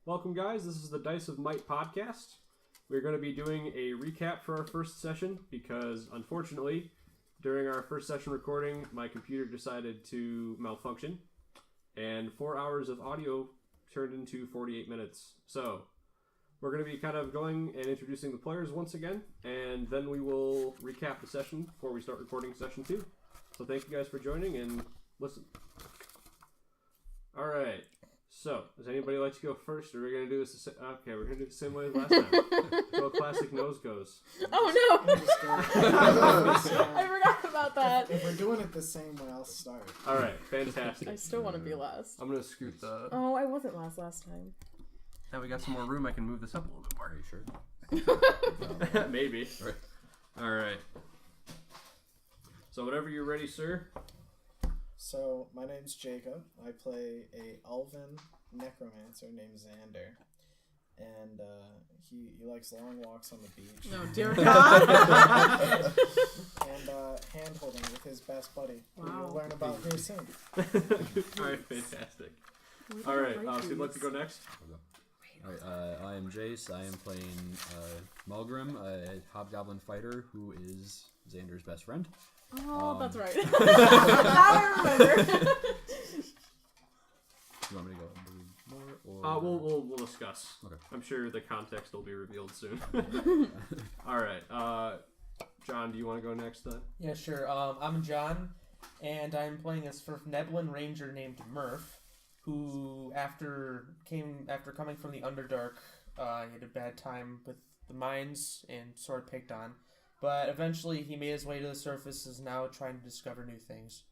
Welcome, guys. This is the Dice of Might podcast. We're going to be doing a recap for our first session because, unfortunately, during our first session recording, my computer decided to malfunction, and 4 hours of audio turned into 48 minutes. So, we're going to be kind of going and introducing the players once again, and then we will recap the session before we start recording session 2. So thank you guys for joining, and listen. Alright. So, does anybody like to go first, or are we going to do this okay, we're going to do it the same way as last time. So a classic nose goes. Oh, no! I forgot about that. If we're doing it the same way, I'll start. Alright, fantastic. I still want to be last. I'm going to scoot the... Oh, I wasn't last time. Now we got some more room, I can move this up a little bit more. Are you sure? Maybe. Right. Alright. So whenever you're ready, sir. So, my name's Jacob. I play a elven necromancer named Xander. And he likes long walks on the beach. Oh, dear God. And hand-holding with his best buddy. Wow. Who you'll learn about here soon. Alright, fantastic. Alright, so you'd like to go next? Alright, I am Jace. I am playing Malgrim, a hobgoblin fighter who is Xander's best friend. Oh, that's right. Now I remember. You want me to go into more? Or... We'll discuss. Okay. I'm sure the context will be revealed soon. Alright, John, do you want to go next then? Yeah, sure. I'm John, and I'm playing this Neblin Ranger named Murph, who after coming from the Underdark, he had a bad time with the mines and sort of picked on. But eventually he made his way to the surface, is now trying to discover new things.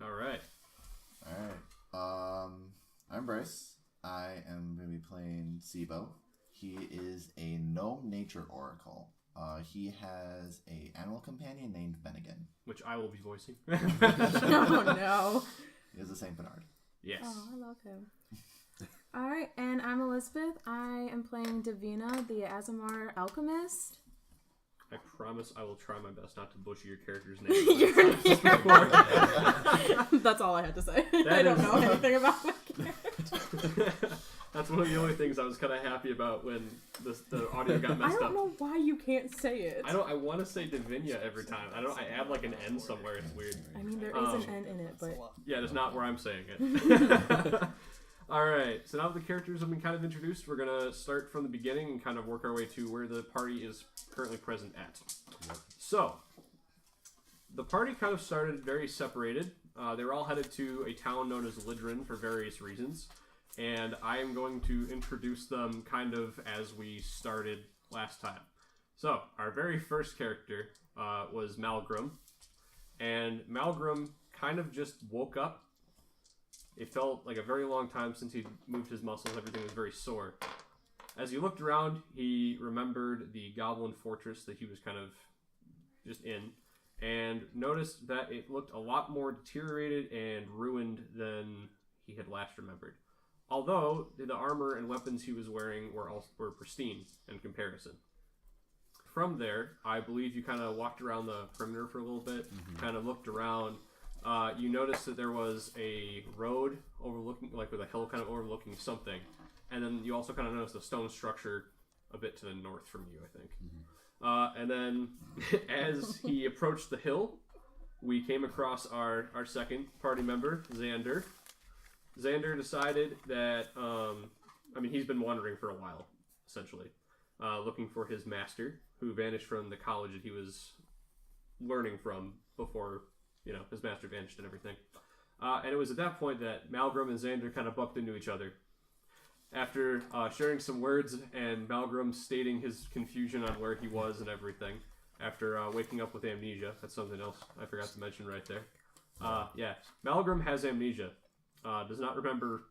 Alright. I'm Bryce. I am going to be playing Sibo. He is a gnome nature oracle. He has an animal companion named Bennigan. Which I will be voicing. Oh, no. He is a Saint Bernard. Yes. Oh, I love him. Alright, and I'm Elizabeth. I am playing Davina, the Azamar alchemist. I promise I will try my best not to butcher your character's name. That's all I had to say. I don't know anything about my character. That's one of the only things I was kind of happy about when the audio got messed up. I don't know why you can't say it. I want to say Davinia every time. I add like an N somewhere. It's weird. I mean, there is an N in it, but... Yeah, that's not where I'm saying it. Alright, so now that the characters have been kind of introduced, we're going to start from the beginning and kind of work our way to where the party is currently present at. So, the party kind of started very separated. They were all headed to a town known as Lidrin for various reasons, and I am going to introduce them kind of as we started last time. So, our very first character was Malgrim, and Malgrim kind of just woke up. It felt like a very long time since he'd moved his muscles. Everything was very sore. As he looked around, he remembered the goblin fortress that he was kind of just in, and noticed that it looked a lot more deteriorated and ruined than he had last remembered. Although the armor and weapons he was wearing were pristine in comparison. From there, I believe you kind of walked around the perimeter for a little bit, kind of looked around. You noticed that there was a road overlooking, like with a hill kind of overlooking something. And then you also kind of noticed a stone structure a bit to the north from you, I think. And then as he approached the hill, we came across our second party member, Xander. Xander decided that, he's been wandering for a while, essentially, looking for his master, who vanished from the college that he was learning from before... his master vanished and everything. And it was at that point that Malgrim and Xander kind of bumped into each other. After sharing some words and Malgrim stating his confusion on where he was and everything, after waking up with amnesia. That's something else I forgot to mention right there. Malgrim has amnesia. Does not remember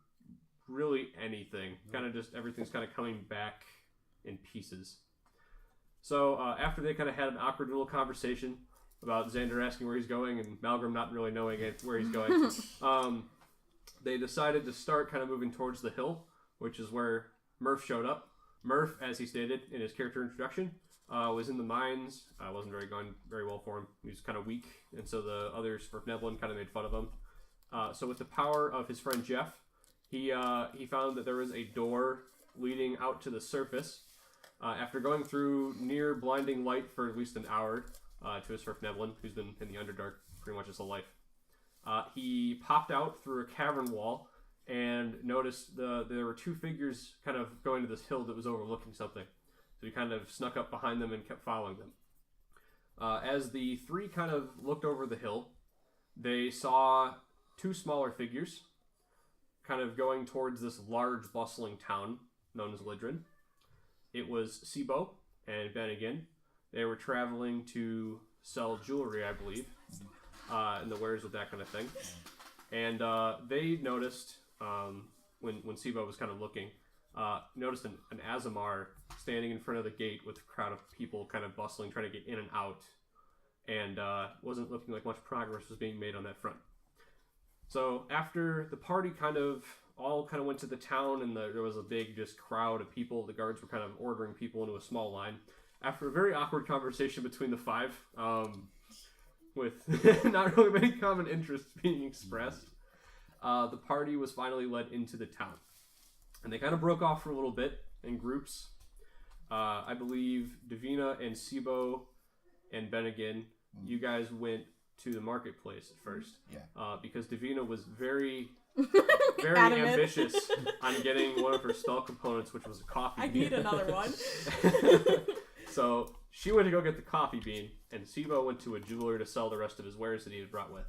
really anything. Kind of just, everything's kind of coming back in pieces. So after they kind of had an awkward little conversation about Xander asking where he's going and Malgrim not really knowing where he's going, they decided to start kind of moving towards the hill, which is where Murph showed up. Murph, as he stated in his character introduction, was in the mines. Wasn't going very well for him. He was kind of weak, and so the others for Neblin kind of made fun of him. So with the power of his friend Jeff, he found that there was a door leading coming out to the surface. After going through near blinding light for at least an hour to his Surf Neblin, who's been in the Underdark pretty much his whole life, he popped out through a cavern wall and noticed there were two figures kind of going to this hill that was overlooking something. So he kind of snuck up behind them and kept following them. As the three kind of looked over the hill, they saw two smaller figures kind of going towards this large, bustling town known as Lidrin. It was Sibo and Bennigan. They were traveling to sell jewelry, I believe, and the wares of that kind of thing. And they noticed, when Sibo was kind of looking, noticed an Azamar standing in front of the gate with a crowd of people kind of bustling, trying to get in and out. And wasn't looking like much progress was being made on that front. So after the party all went to the town, and there was a big just crowd of people, the guards were kind of ordering people into a small line. After a very awkward conversation between the five, with not really many common interests being expressed, the party was finally led into the town. And they kind of broke off for a little bit in groups. I believe Davina and Sibo and Bennigan, you guys went to the marketplace at first. Yeah. Because Davina was very ambitious on getting one of her spell components, which was a coffee bean. I need another one. So she went to go get the coffee bean, and Sibo went to a jeweler to sell the rest of his wares that he had brought with.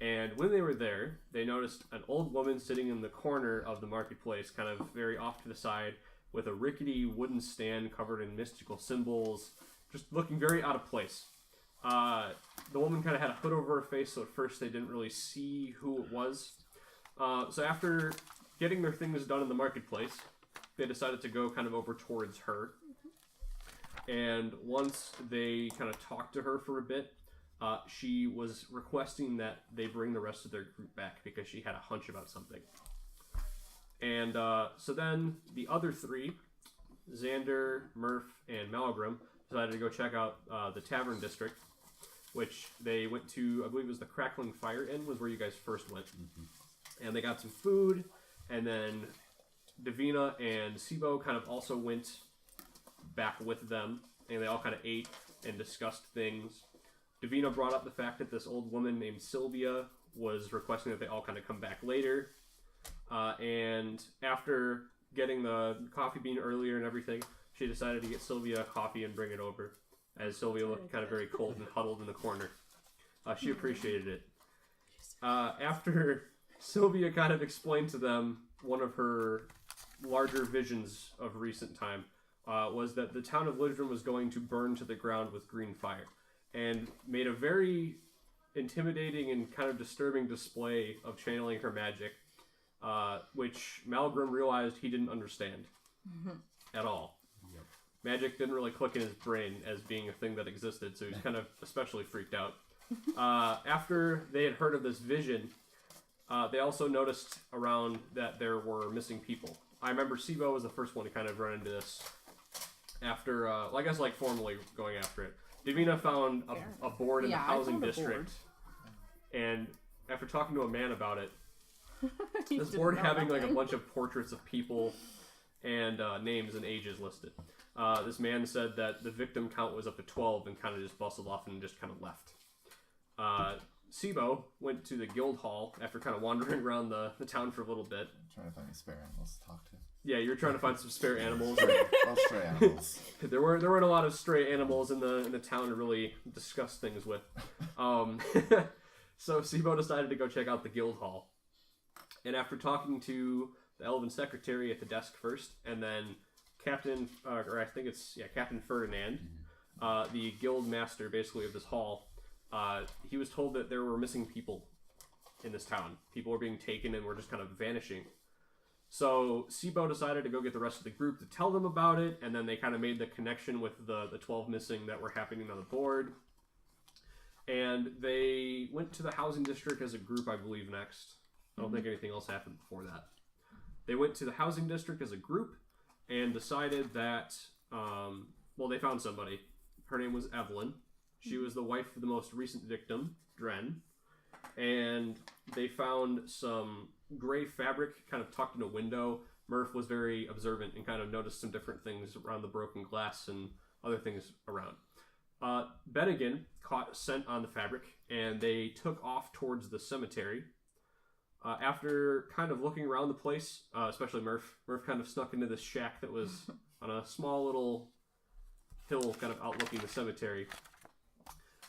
And when they were there, they noticed an old woman sitting in the corner of the marketplace, kind of very off to the side, with a rickety wooden stand covered in mystical symbols, just looking very out of place. The woman kind of had a hood over her face, so at first they didn't really see who it was. So after getting their things done in the marketplace, they decided to go kind of over towards her. And once they kind of talked to her for a bit, she was requesting that they bring the rest of their group back because she had a hunch about something. And so then the other three, Xander, Murph, and Malgrim, decided to go check out the Tavern District, which they went to, I believe it was the Crackling Fire Inn was where you guys first went. Mm-hmm. And they got some food, and then Davina and Sibo kind of also went back with them, and they all kind of ate and discussed things. Davina brought up the fact that this old woman named Sylvia was requesting that they all kind of come back later. And after getting the coffee bean earlier and everything, she decided to get Sylvia a coffee and bring it over, as Sylvia looked kind of very cold and huddled in the corner. She appreciated it. After Sylvia kind of explained to them one of her larger visions of recent time, was that the town of Lidrin was going to burn to the ground with green fire, and made a very intimidating and kind of disturbing display of channeling her magic, which Malgrim realized he didn't understand at all. Yep. Magic didn't really click in his brain as being a thing that existed, so he's kind of especially freaked out. After they had heard of this vision, they also noticed around that there were missing people. I remember Sibo was the first one to kind of run into this after, I guess formally going after it. Davina found a board in the housing district, and after talking to a man about it, this board having a bunch of portraits of people and names and ages listed. This man said that the victim count was up to 12 and kind of just bustled off and just kind of left. Sibo went to the guild hall after kind of wandering around the town for a little bit. I'm trying to find any spare animals to talk to. Yeah, you're trying to find some spare animals. All stray animals. There weren't a lot of stray animals in the town to really discuss things with. So Sibo decided to go check out the guild hall. And after talking to the elven secretary at the desk first, and then Captain Ferdinand, the guild master basically of this hall, he was told that there were missing people in this town. People were being taken and were just kind of vanishing. So Sibo decided to go get the rest of the group to tell them about it, and then they kind of made the connection with the 12 missing that were happening on the board. And they went to the housing district as a group, I believe, next. I don't think anything else happened before that. They went to the housing district as a group and decided that, they found somebody. Her name was Evelyn. She was the wife of the most recent victim, Dren. And they found some gray fabric kind of tucked in a window Murph was very observant and kind of noticed some different things around the broken glass and other things around. Bennigan caught scent on the fabric, and they took off towards the cemetery. After kind of looking around the place, especially Murph kind of snuck into this shack that was on a small little hill kind of outlooking the cemetery.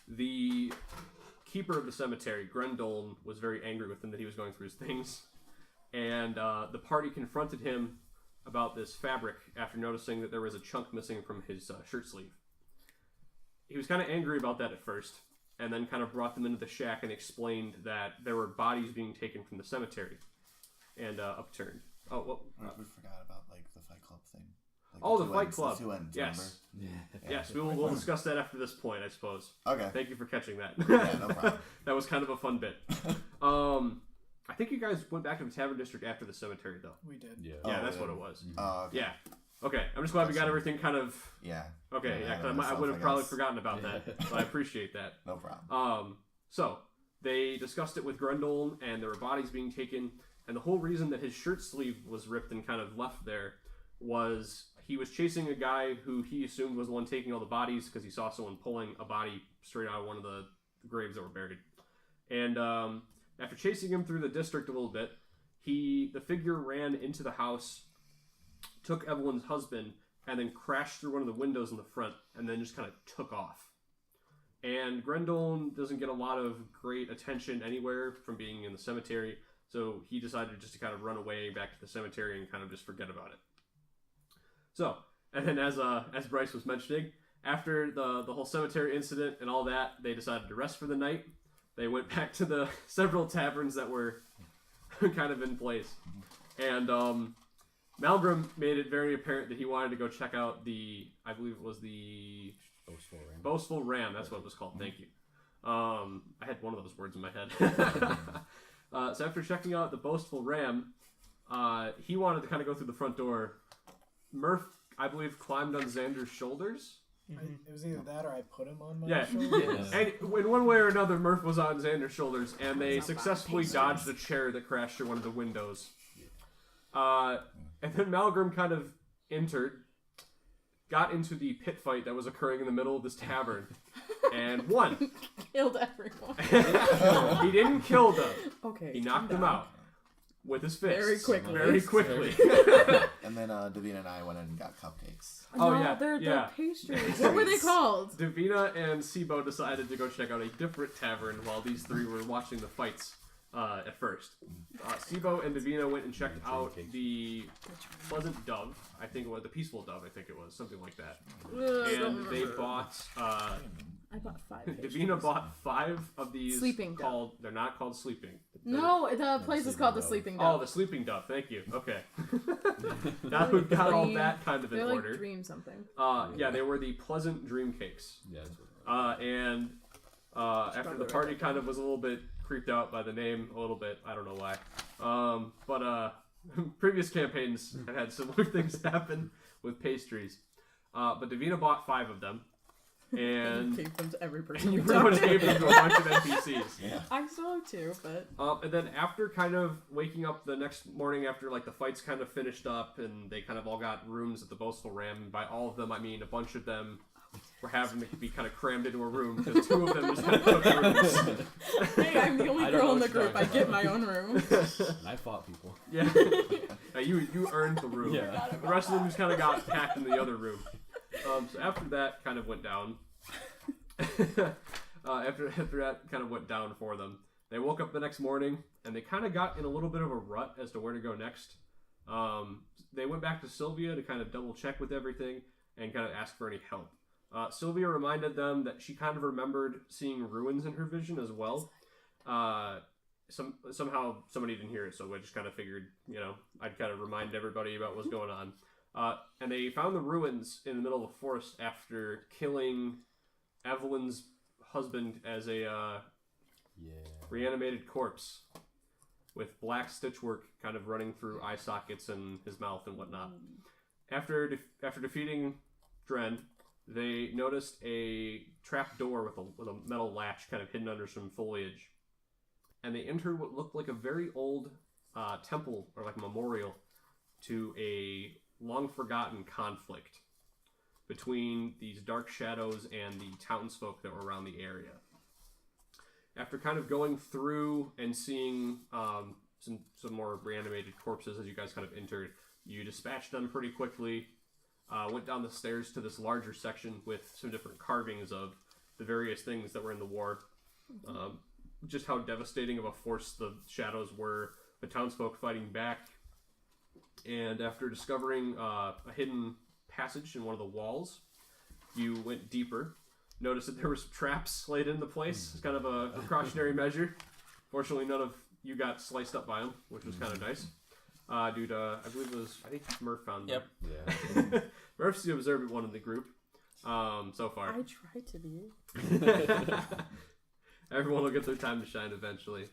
The keeper of the cemetery, Grendolin, was very angry with him that he was going through his things. And the party confronted him about this fabric after noticing that there was a chunk missing from his shirt sleeve. He was kind of angry about that at first, and then kind of brought them into the shack and explained that there were bodies being taken from the cemetery and upturned. Oh, well, we forgot about like the Fight Club thing. Like the Fight Club. The two ends, yes. Yeah. Yes, we'll discuss that after this point, I suppose. Okay. Thank you for catching that. Yeah, no problem. That was kind of a fun bit. I think you guys went back to the Tavern District after the cemetery, though. We did. Yeah, that's what it was. Okay. Yeah. Okay, I'm just glad we got everything kind of... Yeah. Okay, yeah, 'cause I would have probably forgotten about that, but I appreciate that. No problem. So, they discussed it with Grendolin, and there were bodies being taken, and the whole reason that his shirt sleeve was ripped and kind of left there was he was chasing a guy who he assumed was the one taking all the bodies because he saw someone pulling a body straight out of one of the graves that were buried. And after chasing him through the district a little bit, the figure ran into the house, took Evelyn's husband, and then crashed through one of the windows in the front, and then just kind of took off. And Grendolin doesn't get a lot of great attention anywhere from being in the cemetery, so he decided just to kind of run away back to the cemetery and kind of just forget about it. So, and then as Bryce was mentioning, after the whole cemetery incident and all that, they decided to rest for the night. They went back to the several taverns that were kind of in place. And Malgrim made it very apparent that he wanted to go check out I believe it was the... Boastful Ram, that's what it was called, thank you. I had one of those words in my head. So after checking out the Boastful Ram, he wanted to kind of go through the front door. Murph, I believe, climbed on Xander's shoulders. It was either that or I put him on my shoulders. And in one way or another, Murph was on Xander's shoulders, and they successfully dodged a chair that crashed through one of the windows. And then Malgrim kind of entered, got into the pit fight that was occurring in the middle of this tavern, and won. Killed everyone. He didn't kill them. Okay. He knocked them out with his fist. Very quickly. And then Davina and I went in and got cupcakes. Oh, no, yeah, they're pastries. What were they called? Davina and Sibo decided to go check out a different tavern while these three were watching the fights at first. Sibo and Davina went and checked out the Pleasant Dove. I think it was the Peaceful Dove. I think it was something like that. And they bought. I bought 5. Davina bought 5 of these. Sleeping Dove. They're not called Sleeping. No, the place is called the Sleeping Dove. Oh, the Sleeping Dove. Thank you. Okay. Now we've got all that kind of in They're order. like Dream something. Yeah, they were the Pleasant Dream Cakes. Yeah. And after the party kind of was a little bit creeped out by the name, a little bit. I don't know why. But previous campaigns have had similar things happen with pastries. But Davina bought 5 of them. And gave them to every person. you pretty much gave them to a bunch of NPCs. Yeah. I still have 2, but... And then after kind of waking up the next morning after like the fights kind of finished up and they kind of all got rooms at the Boastful Ram, and by all of them I mean a bunch of them were having to be kind of crammed into a room because 2 of them just kind of took rooms. Hey, I'm the only girl in the group. I get my own room. And I fought people. Yeah. You earned the room. Yeah. The rest of them just kind of got packed in the other room. So after that kind of went down, after that kind of went down for them, they woke up the next morning and they kind of got in a little bit of a rut as to where to go next. They went back to Sylvia to kind of double check with everything and kind of ask for any help. Sylvia reminded them that she kind of remembered seeing ruins in her vision as well. Somehow somebody didn't hear it, so I just kind of figured, I'd kind of remind everybody about what's going on. And they found the ruins in the middle of the forest after killing Evelyn's husband as a reanimated corpse with black stitchwork kind of running through eye sockets and his mouth and whatnot. After defeating Dren, they noticed a trap door with a metal latch kind of hidden under some foliage. And they entered what looked like a very old temple or like a memorial to a long-forgotten conflict between these dark shadows and the townsfolk that were around the area. After kind of going through and seeing some more reanimated corpses as you guys kind of entered, you dispatched them pretty quickly, went down the stairs to this larger section with some different carvings of the various things that were in the war. Just how devastating of a force the shadows were, the townsfolk fighting back. And after discovering a hidden passage in one of the walls, you went deeper. Noticed that there was traps laid into place. It's kind of a precautionary measure. Fortunately, none of you got sliced up by them, which was kind of nice. Due to, I believe it was, I think Murph found them. Yep. Yeah. Murph's the observant one in the group so far. I tried to be. Everyone will get their time to shine eventually.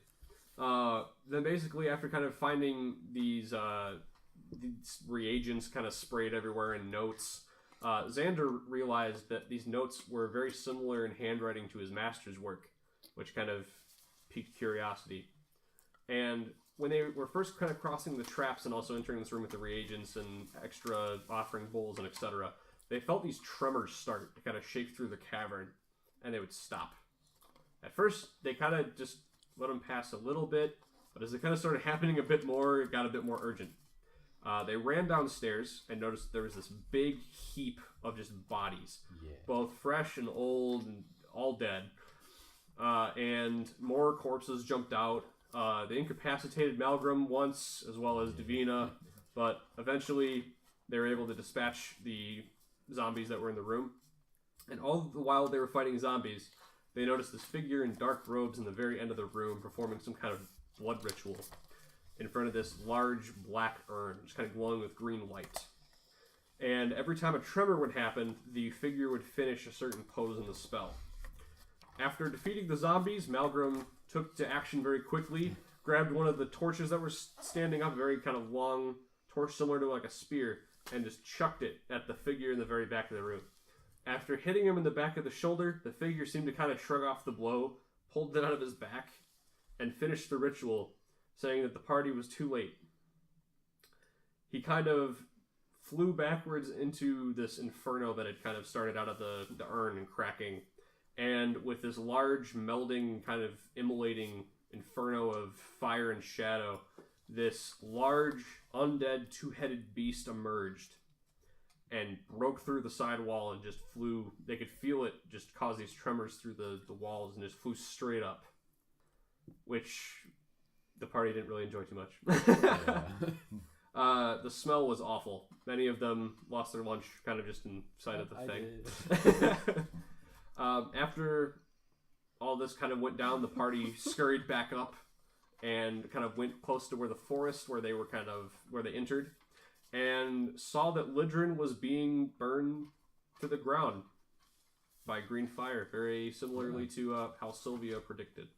Then basically, after kind of finding these reagents kind of sprayed everywhere in notes, Xander realized that these notes were very similar in handwriting to his master's work, which kind of piqued curiosity. And when they were first kind of crossing the traps and also entering this room with the reagents and extra offering bowls and etc., they felt these tremors start to kind of shake through the cavern, and they would stop. At first, they kind of just let them pass a little bit, but as it kind of started happening a bit more, it got a bit more urgent. They ran downstairs and noticed there was this big heap of just bodies, both fresh and old and all dead. And more corpses jumped out. They incapacitated Malgrim once, as well as Davina, but eventually they were able to dispatch the zombies that were in the room. And all the while they were fighting zombies, they noticed this figure in dark robes in the very end of the room performing some kind of blood ritual in front of this large black urn, just kind of glowing with green light. And every time a tremor would happen, the figure would finish a certain pose in the spell. After defeating the zombies, Malgrim took to action very quickly, grabbed one of the torches that were standing up, a very kind of long torch similar to like a spear, and just chucked it at the figure in the very back of the room. After hitting him in the back of the shoulder, the figure seemed to kind of shrug off the blow, pulled it out of his back, and finished the ritual, saying that the party was too late. He kind of flew backwards into this inferno that had kind of started out of the urn and cracking, and with this large melding kind of immolating inferno of fire and shadow, this large undead two-headed beast emerged and broke through the side wall and just flew. They could feel it just cause these tremors through the walls and just flew straight up, which the party didn't really enjoy too much. The smell was awful. Many of them lost their lunch kind of just in sight of the thing. After all this kind of went down, the party scurried back up and kind of went close to where the forest, where they were kind of, where they entered, and saw that Lidrin was being burned to the ground by green fire, very similarly to how Sylvia predicted.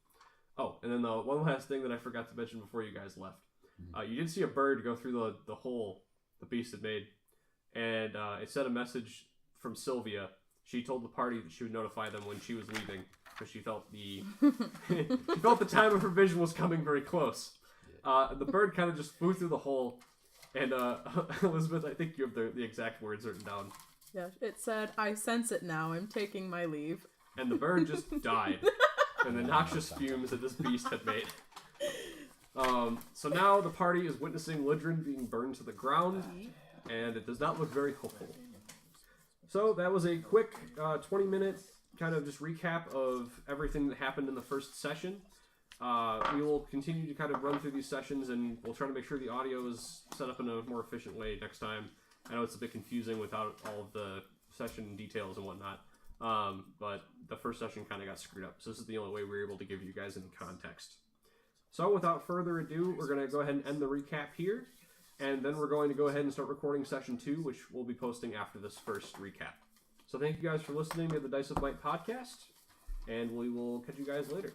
Oh, and then the one last thing that I forgot to mention before you guys left. You did see a bird go through the hole the beast had made, and it sent a message from Sylvia. She told the party that she would notify them when she was leaving, because she felt she felt the time of her vision was coming very close. The bird kind of just flew through the hole, and Elizabeth, I think you have the exact words written down. Yeah, it said, "I sense it now. I'm taking my leave." And the bird just died in the noxious fumes that this beast had made. So now the party is witnessing Lidrin being burned to the ground, and it does not look very hopeful. So that was a quick 20-minute kind of just recap of everything that happened in the first session. We will continue to kind of run through these sessions, and we'll try to make sure the audio is set up in a more efficient way next time. I know it's a bit confusing without all of the session details and whatnot, but the first session kind of got screwed up, so this is the only way we were able to give you guys any context. So without further ado, we're going to go ahead and end the recap here, and then we're going to go ahead and start recording session 2, which we'll be posting after this first recap. So thank you guys for listening to the Dice of Might podcast, and we will catch you guys later.